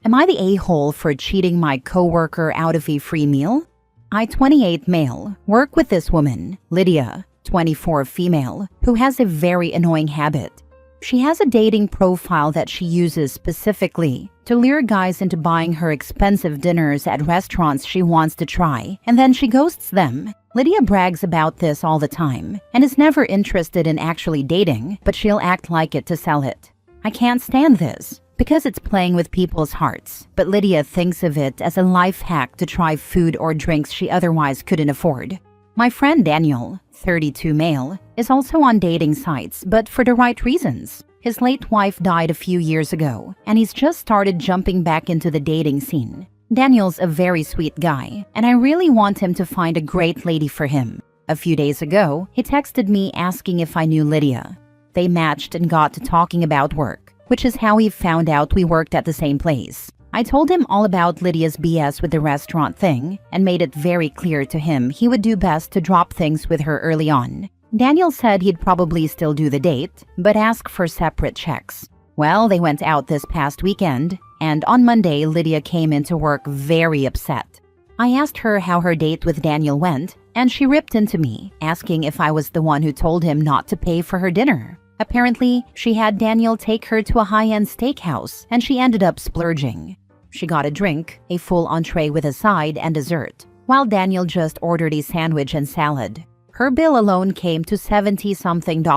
Am I the a-hole for cheating my coworker out of a free meal? I, 28 male, work with this woman, Lydia, 24 female, who has a very annoying habit. She has a dating profile that she uses specifically to lure guys into buying her expensive dinners at restaurants she wants to try, and then she ghosts them. Lydia brags about this all the time and is never interested in actually dating, but she'll act like it to sell it. I can't stand this because it's playing with people's hearts, but Lydia thinks of it as a life hack to try food or drinks she otherwise couldn't afford. My friend Daniel, 32 male, is also on dating sites, but for the right reasons. His late wife died a few years ago, and he's just started jumping back into the dating scene. Daniel's a very sweet guy, and I really want him to find a great lady for him. A few days ago, he texted me asking if I knew Lydia. They matched and got to talking about work, which is how he found out we worked at the same place. I told him all about Lydia's BS with the restaurant thing and made it very clear to him he would do best to drop things with her early on. Daniel said he'd probably still do the date, but ask for separate checks. Well, they went out this past weekend, and on Monday, Lydia came into work very upset. I asked her how her date with Daniel went, and she ripped into me, asking if I was the one who told him not to pay for her dinner. Apparently, she had Daniel take her to a high-end steakhouse, and she ended up splurging. She got a drink, a full entree with a side and dessert, while Daniel just ordered a sandwich and salad. Her bill alone came to $70-something,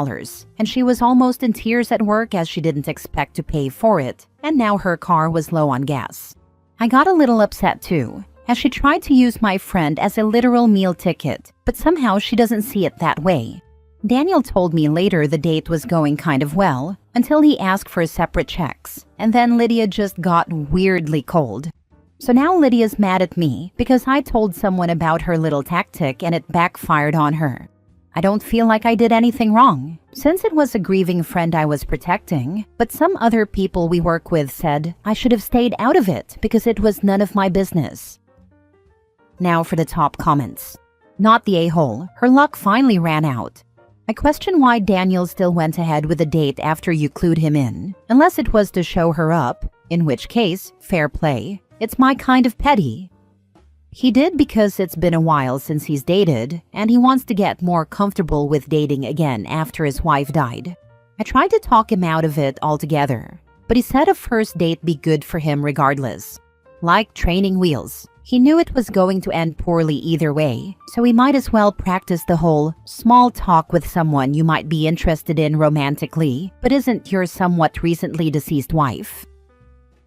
and she was almost in tears at work as she didn't expect to pay for it, and now her car was low on gas. I got a little upset too, as she tried to use my friend as a literal meal ticket, but somehow she doesn't see it that way. Daniel told me later the date was going kind of well, until he asked for separate checks, and then Lydia just got weirdly cold. So now Lydia's mad at me because I told someone about her little tactic and it backfired on her. I don't feel like I did anything wrong, since it was a grieving friend I was protecting, but some other people we work with said I should have stayed out of it because it was none of my business. Now for the top comments. Not the a-hole, her luck finally ran out. I question why Daniel still went ahead with the date after you clued him in, unless it was to show her up, in which case, fair play. It's my kind of petty. He did because it's been a while since he's dated, and he wants to get more comfortable with dating again after his wife died. I tried to talk him out of it altogether, but he said a first date be good for him regardless. Like training wheels. He knew it was going to end poorly either way, so he might as well practice the whole small talk with someone you might be interested in romantically, but isn't your somewhat recently deceased wife.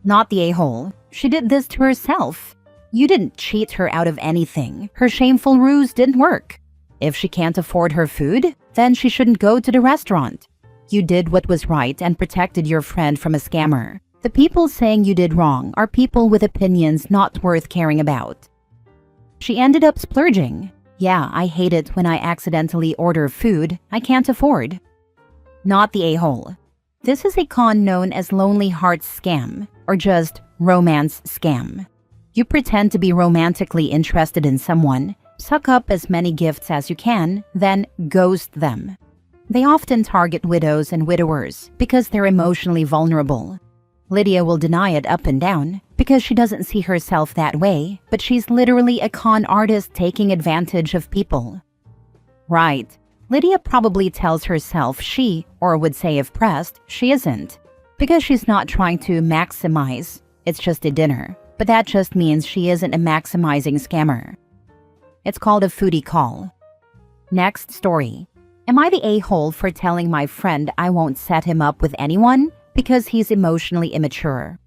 Not the a-hole. She did this to herself. You didn't cheat her out of anything. Her shameful ruse didn't work. If she can't afford her food, then she shouldn't go to the restaurant. You did what was right and protected your friend from a scammer. The people saying you did wrong are people with opinions not worth caring about. She ended up splurging. Yeah, I hate it when I accidentally order food I can't afford. Not the a-hole. This is a con known as Lonely Hearts Scam, or just romance scam. You pretend to be romantically interested in someone, suck up as many gifts as you can, then ghost them. They often target widows and widowers because they're emotionally vulnerable. Lydia will deny it up and down because she doesn't see herself that way, but she's literally a con artist taking advantage of people. Right. Lydia probably tells herself she, or would say if pressed, she isn't. Because she's not trying to maximize, it's just a dinner. But that just means she isn't a maximizing scammer. It's called a foodie call. Next story. Am I the a-hole for telling my friend I won't set him up with anyone because he's emotionally immature?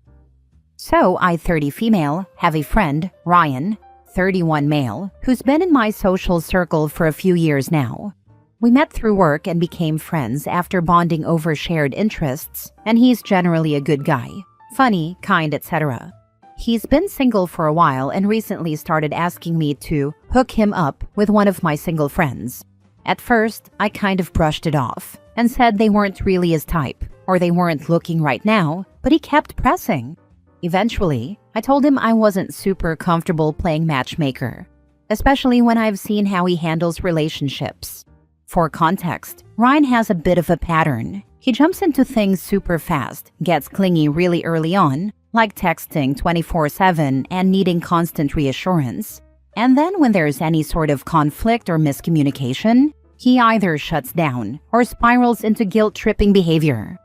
So, I, 30 female, have a friend, Ryan, 31 male, who's been in my social circle for a few years now. We met through work and became friends after bonding over shared interests, and he's generally a good guy. Funny, kind, etc. He's been single for a while and recently started asking me to hook him up with one of my single friends. At first, I kind of brushed it off and said they weren't really his type, or they weren't looking right now, but he kept pressing. Eventually, I told him I wasn't super comfortable playing matchmaker, especially when I've seen how he handles relationships. For context, Ryan has a bit of a pattern. He jumps into things super fast, gets clingy really early on, like texting 24/7 and needing constant reassurance. And then when there's any sort of conflict or miscommunication, he either shuts down or spirals into guilt-tripping behavior.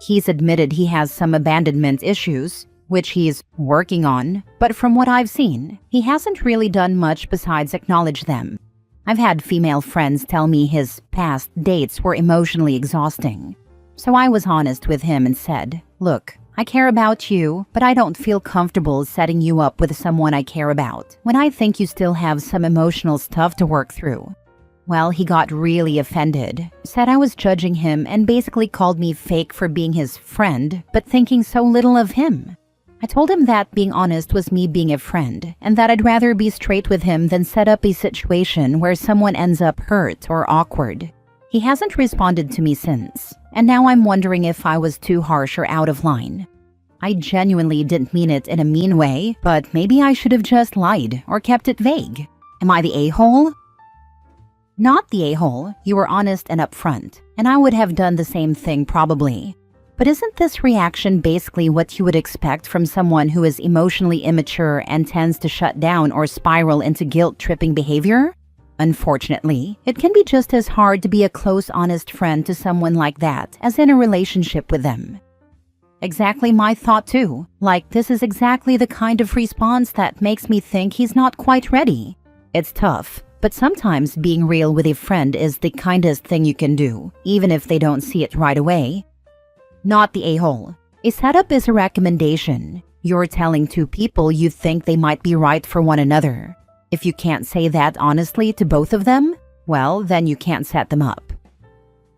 He's admitted he has some abandonment issues, which he's working on, but from what I've seen, he hasn't really done much besides acknowledge them. I've had female friends tell me his past dates were emotionally exhausting. So I was honest with him and said, "Look, I care about you, but I don't feel comfortable setting you up with someone I care about when I think you still have some emotional stuff to work through." Well, he got really offended, said I was judging him, and basically called me fake for being his friend, but thinking so little of him. I told him that being honest was me being a friend, and that I'd rather be straight with him than set up a situation where someone ends up hurt or awkward. He hasn't responded to me since, and now I'm wondering if I was too harsh or out of line. I genuinely didn't mean it in a mean way, but maybe I should have just lied or kept it vague. Am I the a-hole? Not the a-hole. You were honest and upfront, and I would have done the same thing probably. But isn't this reaction basically what you would expect from someone who is emotionally immature and tends to shut down or spiral into guilt-tripping behavior? Unfortunately, it can be just as hard to be a close, honest friend to someone like that as in a relationship with them. Exactly my thought too. Like, this is exactly the kind of response that makes me think he's not quite ready. It's tough, but sometimes being real with a friend is the kindest thing you can do, even if they don't see it right away. Not the a-hole. A setup is a recommendation. You're telling two people you think they might be right for one another. If you can't say that honestly to both of them, well, then you can't set them up.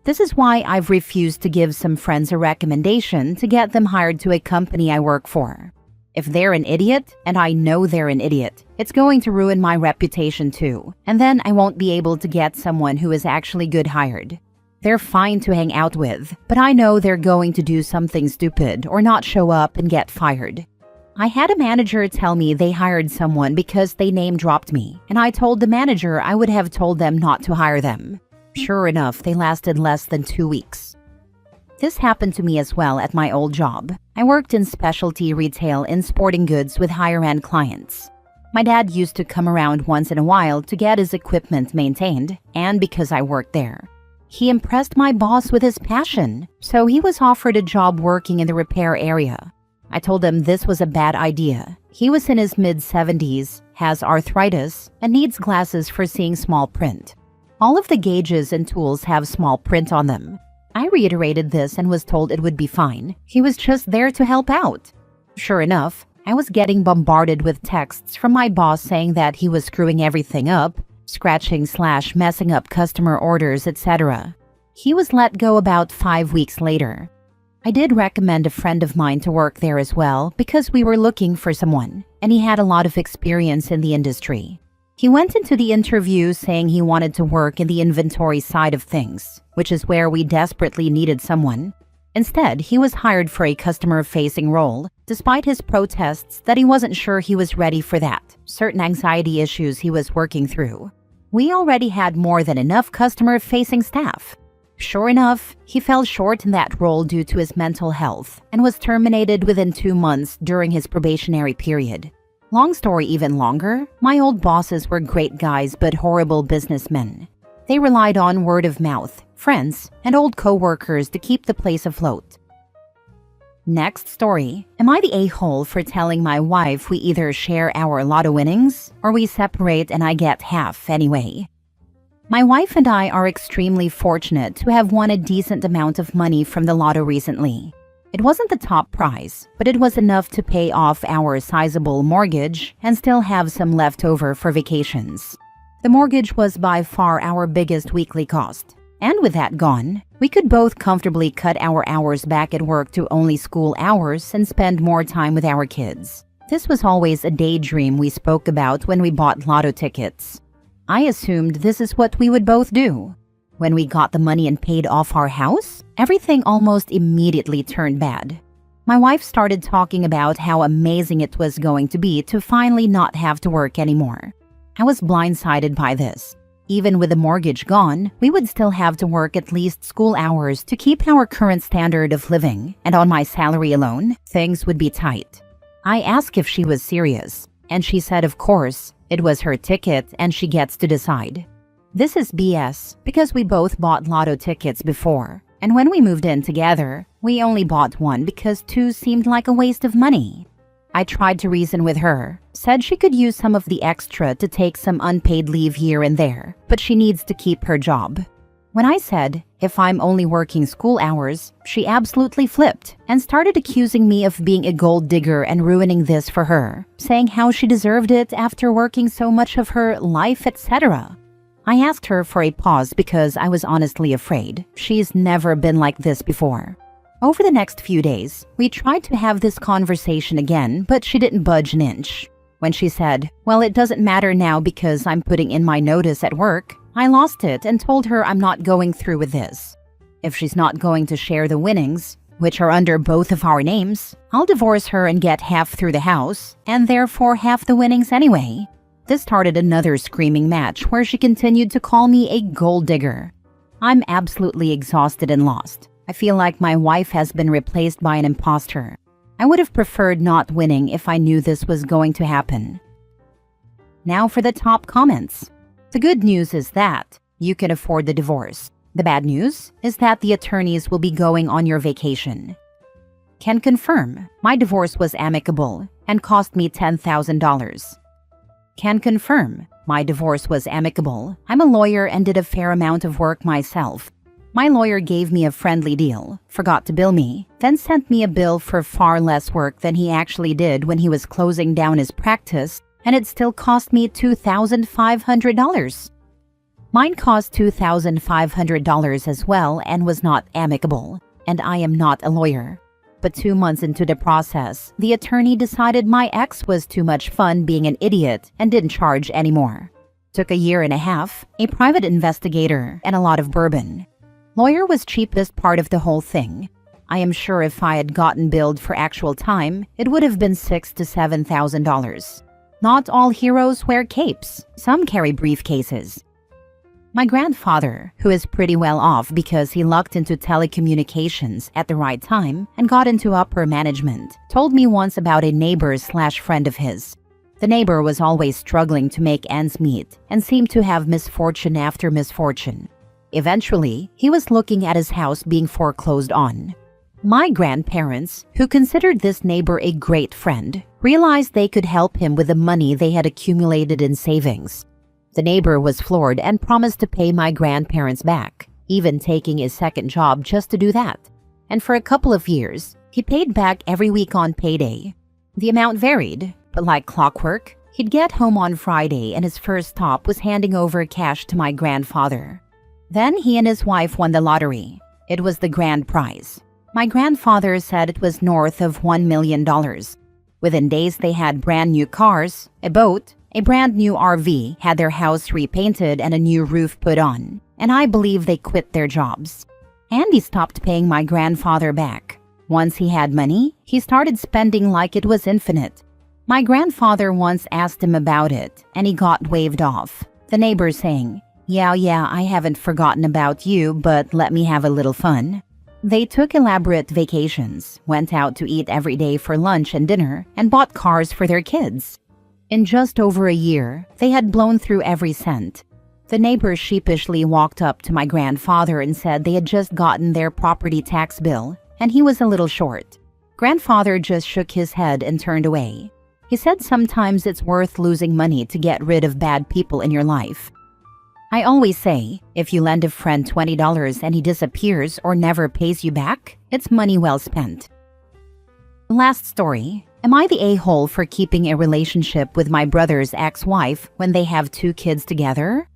This is why I've refused to give some friends a recommendation to get them hired to a company I work for. If they're an idiot, and I know they're an idiot, it's going to ruin my reputation too, and then I won't be able to get someone who is actually good hired. They're fine to hang out with, but I know they're going to do something stupid or not show up and get fired. I had a manager tell me they hired someone because they name-dropped me, and I told the manager I would have told them not to hire them. Sure enough, they lasted less than 2 weeks. This happened to me as well at my old job. I worked in specialty retail in sporting goods with higher-end clients. My dad used to come around once in a while to get his equipment maintained, and because I worked there, he impressed my boss with his passion, so he was offered a job working in the repair area. I told him this was a bad idea. He was in his mid-70s, has arthritis, and needs glasses for seeing small print. All of the gauges and tools have small print on them. I reiterated this and was told it would be fine. He was just there to help out. Sure enough, I was getting bombarded with texts from my boss saying that he was screwing everything up, scratching/messing up customer orders, etc. He was let go about 5 weeks later. I did recommend a friend of mine to work there as well because we were looking for someone, and he had a lot of experience in the industry. He went into the interview saying he wanted to work in the inventory side of things, which is where we desperately needed someone. Instead, he was hired for a customer-facing role, despite his protests that he wasn't sure he was ready for that, certain anxiety issues he was working through. We already had more than enough customer-facing staff. Sure enough, he fell short in that role due to his mental health and was terminated within 2 months during his probationary period. Long story even longer, my old bosses were great guys but horrible businessmen. They relied on word of mouth, friends, and old coworkers to keep the place afloat. Next story. Am I the a-hole for telling my wife we either share our lotto winnings or we separate and I get half anyway? My wife and I are extremely fortunate to have won a decent amount of money from the lotto recently. It wasn't the top prize, but it was enough to pay off our sizable mortgage and still have some left over for vacations. The mortgage was by far our biggest weekly cost. And with that gone, we could both comfortably cut our hours back at work to only school hours and spend more time with our kids. This was always a daydream we spoke about when we bought lotto tickets. I assumed this is what we would both do. When we got the money and paid off our house, everything almost immediately turned bad. My wife started talking about how amazing it was going to be to finally not have to work anymore. I was blindsided by this. Even with the mortgage gone, we would still have to work at least school hours to keep our current standard of living, and on my salary alone, things would be tight. I asked if she was serious, and she said of course, it was her ticket and she gets to decide. This is BS because we both bought lotto tickets before, and when we moved in together, we only bought one because two seemed like a waste of money. I tried to reason with her, said she could use some of the extra to take some unpaid leave here and there, but she needs to keep her job. When I said, if I'm only working school hours, she absolutely flipped and started accusing me of being a gold digger and ruining this for her, saying how she deserved it after working so much of her life, etc. I asked her for a pause because I was honestly afraid. She's never been like this before. Over the next few days, we tried to have this conversation again, but she didn't budge an inch. When she said, well, it doesn't matter now because I'm putting in my notice at work, I lost it and told her I'm not going through with this. If she's not going to share the winnings, which are under both of our names, I'll divorce her and get half through the house, and therefore half the winnings anyway. This started another screaming match where she continued to call me a gold digger. I'm absolutely exhausted and lost. I feel like my wife has been replaced by an imposter. I would have preferred not winning if I knew this was going to happen. Now for the top comments. The good news is that you can afford the divorce. The bad news is that the attorneys will be going on your vacation. Can confirm, my divorce was amicable and cost me $10,000. Can confirm, my divorce was amicable. I'm a lawyer and did a fair amount of work myself. My lawyer gave me a friendly deal, forgot to bill me, then sent me a bill for far less work than he actually did when he was closing down his practice, and it still cost me $2,500. Mine cost $2,500 as well and was not amicable, and I am not a lawyer. But 2 months into the process, the attorney decided my ex was too much fun being an idiot and didn't charge anymore. Took a year and a half, a private investigator, and a lot of bourbon. Lawyer was cheapest part of the whole thing. I am sure if I had gotten billed for actual time, it would have been $6,000 to $7,000. Not all heroes wear capes. Some carry briefcases. My grandfather, who is pretty well off because he lucked into telecommunications at the right time and got into upper management, told me once about a neighbor/friend of his. The neighbor was always struggling to make ends meet and seemed to have misfortune after misfortune. Eventually, he was looking at his house being foreclosed on. My grandparents, who considered this neighbor a great friend, realized they could help him with the money they had accumulated in savings. The neighbor was floored and promised to pay my grandparents back, even taking his second job just to do that. And for a couple of years, he paid back every week on payday. The amount varied, but like clockwork, he'd get home on Friday and his first stop was handing over cash to my grandfather. Then he and his wife won the lottery. It was the grand prize. My grandfather said it was north of $1 million. Within days, they had brand new cars, a boat, a brand new RV, had their house repainted and a new roof put on. And I believe they quit their jobs. Andy stopped paying my grandfather back. Once he had money, he started spending like it was infinite. My grandfather once asked him about it, and he got waved off. The neighbor saying, yeah, I haven't forgotten about you, but let me have a little fun. They took elaborate vacations, went out to eat every day for lunch and dinner, and bought cars for their kids. In just over a year, they had blown through every cent. The neighbor sheepishly walked up to my grandfather and said they had just gotten their property tax bill, and he was a little short. Grandfather just shook his head and turned away. He said sometimes it's worth losing money to get rid of bad people in your life. I always say, if you lend a friend $20 and he disappears or never pays you back, it's money well spent. Last story. Am I the a-hole for keeping a relationship with my brother's ex-wife when they have 2 kids together?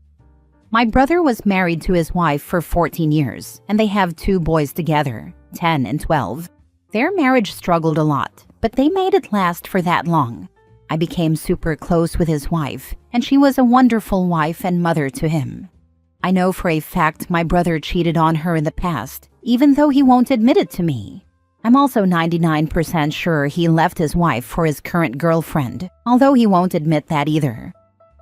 My brother was married to his wife for 14 years, and they have 2 boys together, 10 and 12. Their marriage struggled a lot, but they made it last for that long. I became super close with his wife, and she was a wonderful wife and mother to him. I know for a fact my brother cheated on her in the past, even though he won't admit it to me. I'm also 99% sure he left his wife for his current girlfriend, although he won't admit that either.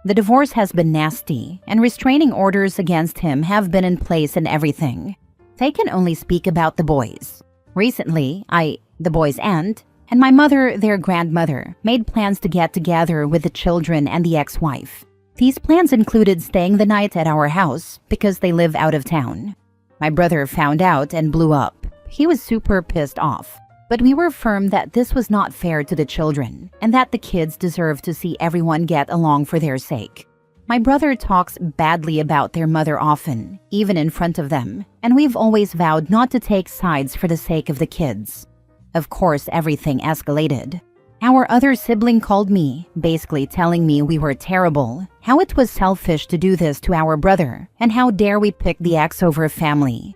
The divorce has been nasty, and restraining orders against him have been in place and everything. They can only speak about the boys. Recently, the boy's aunt, and my mother, their grandmother, made plans to get together with the children and the ex-wife. These plans included staying the night at our house because they live out of town. My brother found out and blew up. He was super pissed off. But we were firm that this was not fair to the children and that the kids deserved to see everyone get along for their sake. My brother talks badly about their mother often, even in front of them, and we've always vowed not to take sides for the sake of the kids. Of course, everything escalated. Our other sibling called me, basically telling me we were terrible, how it was selfish to do this to our brother, and how dare we pick the ex over family.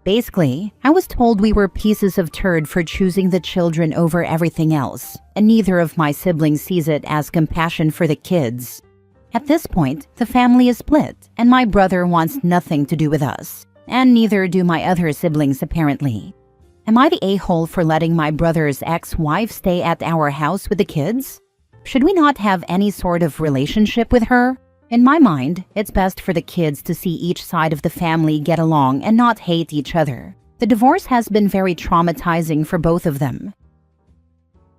Basically, I was told we were pieces of turd for choosing the children over everything else, and neither of my siblings sees it as compassion for the kids. At this point, the family is split, and my brother wants nothing to do with us, and neither do my other siblings apparently. Am I the a-hole for letting my brother's ex-wife stay at our house with the kids? Should we not have any sort of relationship with her? In my mind, it's best for the kids to see each side of the family get along and not hate each other. The divorce has been very traumatizing for both of them.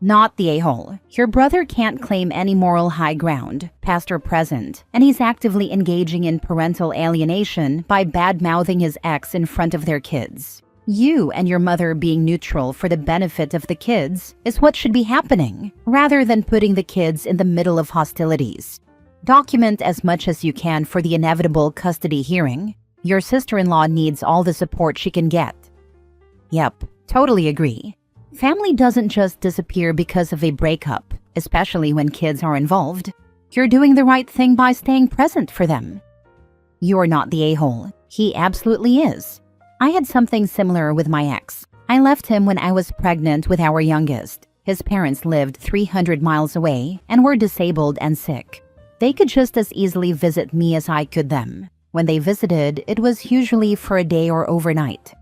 Not the a-hole. Your brother can't claim any moral high ground, past or present, and he's actively engaging in parental alienation by bad-mouthing his ex in front of their kids. You and your mother being neutral for the benefit of the kids is what should be happening, rather than putting the kids in the middle of hostilities. Document as much as you can for the inevitable custody hearing. Your sister-in-law needs all the support she can get. Yep, totally agree. Family doesn't just disappear because of a breakup, especially when kids are involved. You're doing the right thing by staying present for them. You're not the a-hole. He absolutely is. I had something similar with my ex. I left him when I was pregnant with our youngest. His parents lived 300 miles away and were disabled and sick. They could just as easily visit me as I could them. When they visited, it was usually for a day or overnight.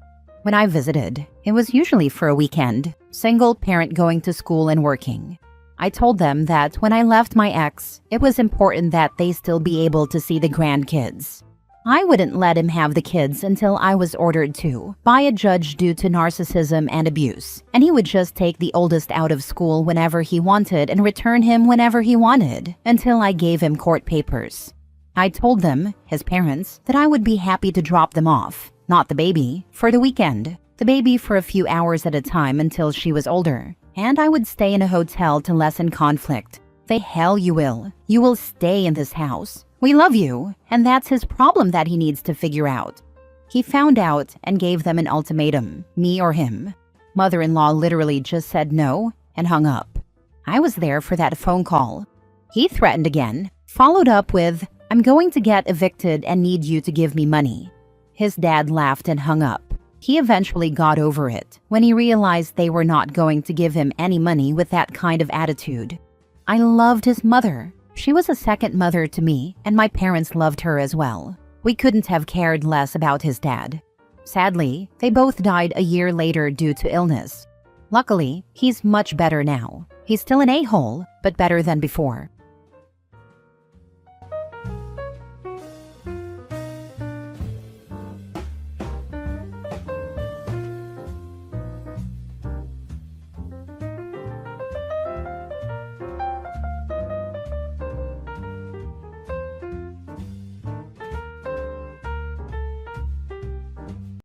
When I visited, it was usually for a weekend, single parent going to school and working. I told them that when I left my ex, it was important that they still be able to see the grandkids. I wouldn't let him have the kids until I was ordered to, by a judge due to narcissism and abuse, and he would just take the oldest out of school whenever he wanted and return him whenever he wanted, until I gave him court papers. I told them, his parents, that I would be happy to drop them off, not the baby, for the weekend, the baby for a few hours at a time until she was older, and I would stay in a hotel to lessen conflict. The hell you will. You will stay in this house. We love you, and that's his problem that he needs to figure out. He found out and gave them an ultimatum, me or him. Mother-in-law literally just said no and hung up. I was there for that phone call. He threatened again, followed up with, "I'm going to get evicted and need you to give me money." His dad laughed and hung up. He eventually got over it when he realized they were not going to give him any money with that kind of attitude. I loved his mother. She was a second mother to me, and my parents loved her as well. We couldn't have cared less about his dad. Sadly, they both died a year later due to illness. Luckily, he's much better now. He's still an a-hole, but better than before.